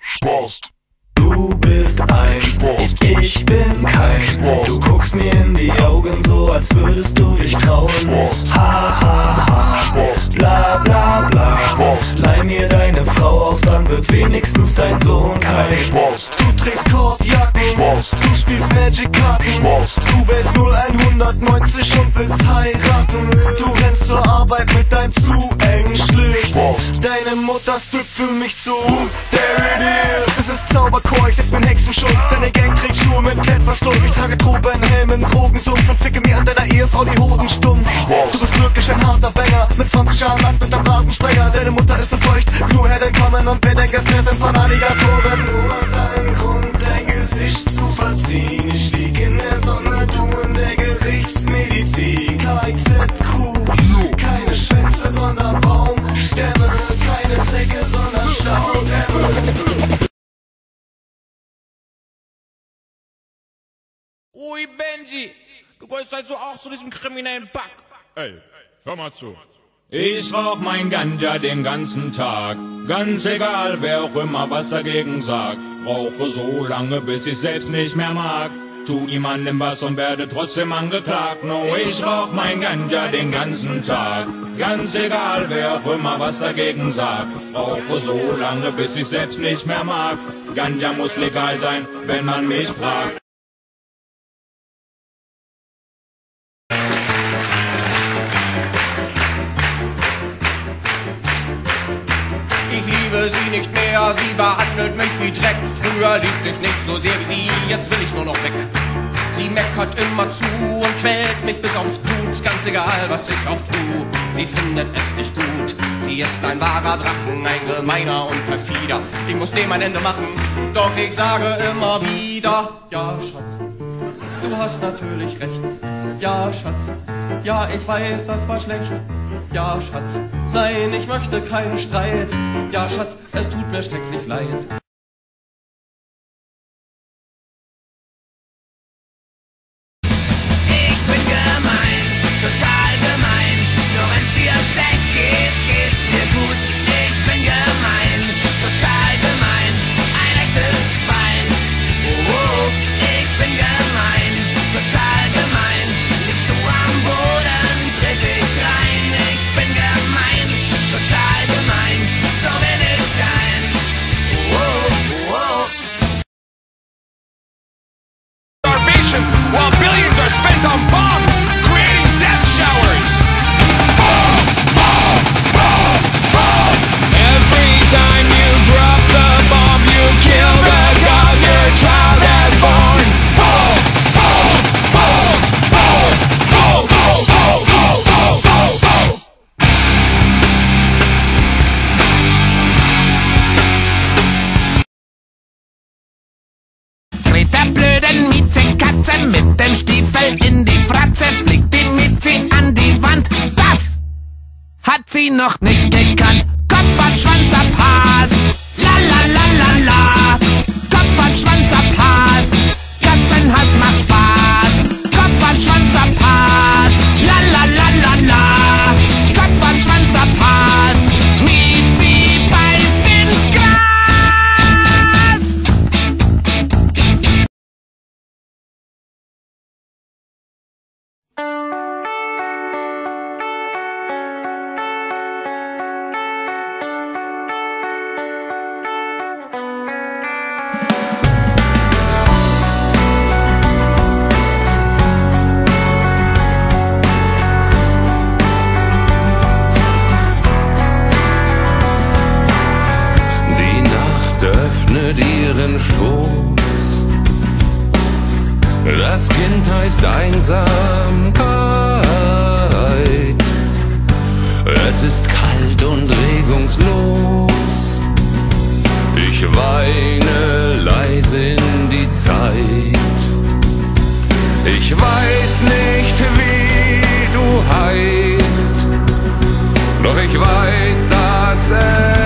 Spast. Du bist ein Spast. ich bin kein Spast. Du guckst mir in die Augen so, als würdest du dich trauen. Spast. Ha ha ha, Spast. bla bla bla. Spast. Leih mir deine Frau aus, dann wird wenigstens dein Sohn kein Spast. Du trägst Kordjacken, Spast. du spielst Magic-Karten, Spast. du wärst 0190 und willst heiraten. Du rennst zur Arbeit mit deinem zu engen Schlips. Spast. Deine Mutter strippt für mich zu. There it is, es ist Zauberchor, ich setz mir Hexenschuss. Deine Gang trägt Schuhe mit Klettverschluss. Ich trage Tropenhelm im Drogensumpf und ficke mir an deiner Ehefrau die Hoden stumpf. Du bist wirklich ein harter Banger, mit 20 Jahren Land mit deinem Rasensprenger. Deine Mutter ist so feucht, nur Head kommen und wir denken, wir sind von Alligatoren. Du hast einen Grund, dein Gesicht zu verziehen. Ich lieg in der Sonne, du in der Gerichtsmedizin. KZ-Crew, keine Schwänze, sondern Baumstämme. Keine Säcke, sondern Staudämme. Ui, Benji, du gehörst also auch zu diesem kriminellen Pack. Ey, hör mal zu. Ich rauch mein Ganja den ganzen Tag, ganz egal, wer auch immer was dagegen sagt. Rauche so lange, bis ich selbst nicht mehr mag. Tu niemandem was und werde trotzdem angeklagt. No, ich rauch mein Ganja den ganzen Tag, ganz egal, wer auch immer was dagegen sagt. Rauche so lange, bis ich selbst nicht mehr mag. Ganja muss legal sein, wenn man mich fragt. Ich liebe sie nicht mehr, sie behandelt mich wie Dreck. Früher liebte ich nicht so sehr wie sie, jetzt will ich nur noch weg. Sie meckert immer zu und quält mich bis aufs Blut. Ganz egal, was ich auch tu, sie findet es nicht gut. Sie ist ein wahrer Drachen, ein gemeiner und perfider. Ich muss dem ein Ende machen, doch ich sage immer wieder: Ja, Schatz, du hast natürlich recht. Ja, Schatz, ja, ich weiß, das war schlecht. Ja, Schatz, nein, ich möchte keinen Streit. Ja, Schatz, es tut mir schrecklich leid. Ich bin gemein, total gemein. Nur wenn's dir schlecht geht, geht's mir gut. Ich bin gemein, total gemein. Ein echtes Schwein. Oh, ich bin gemein, total gemein. Liegst du am Boden, tritt ich rein. Ich bin gemein, total gemein. So will ich sein. Oh, oh. Starvation while billions are spent on bombs, creating death showers. Every time you drop the bomb, you kill the god your child has born. Dreht der blöden Miezekatze mit dem Stiefel in die Fratze, fliegt die Miezi an die Wand. Das hat sie noch nicht gekannt. Kopf an Schwanz ab Has, la la la la la. Kopf an Schwanz ab Has, Katzenhass macht Spaß. Kopf an Schwanz ab Has, la la la la la. Kopf an Schwanz ab Has, Miezi beißt ins Gras. Die Nacht öffnet ihren Schoß. Das Kind heißt Einsamkeit. Es ist kalt und regungslos. Ich weine leise in die Zeit. Ich weiß nicht, wie du heißt, doch ich weiß, dass es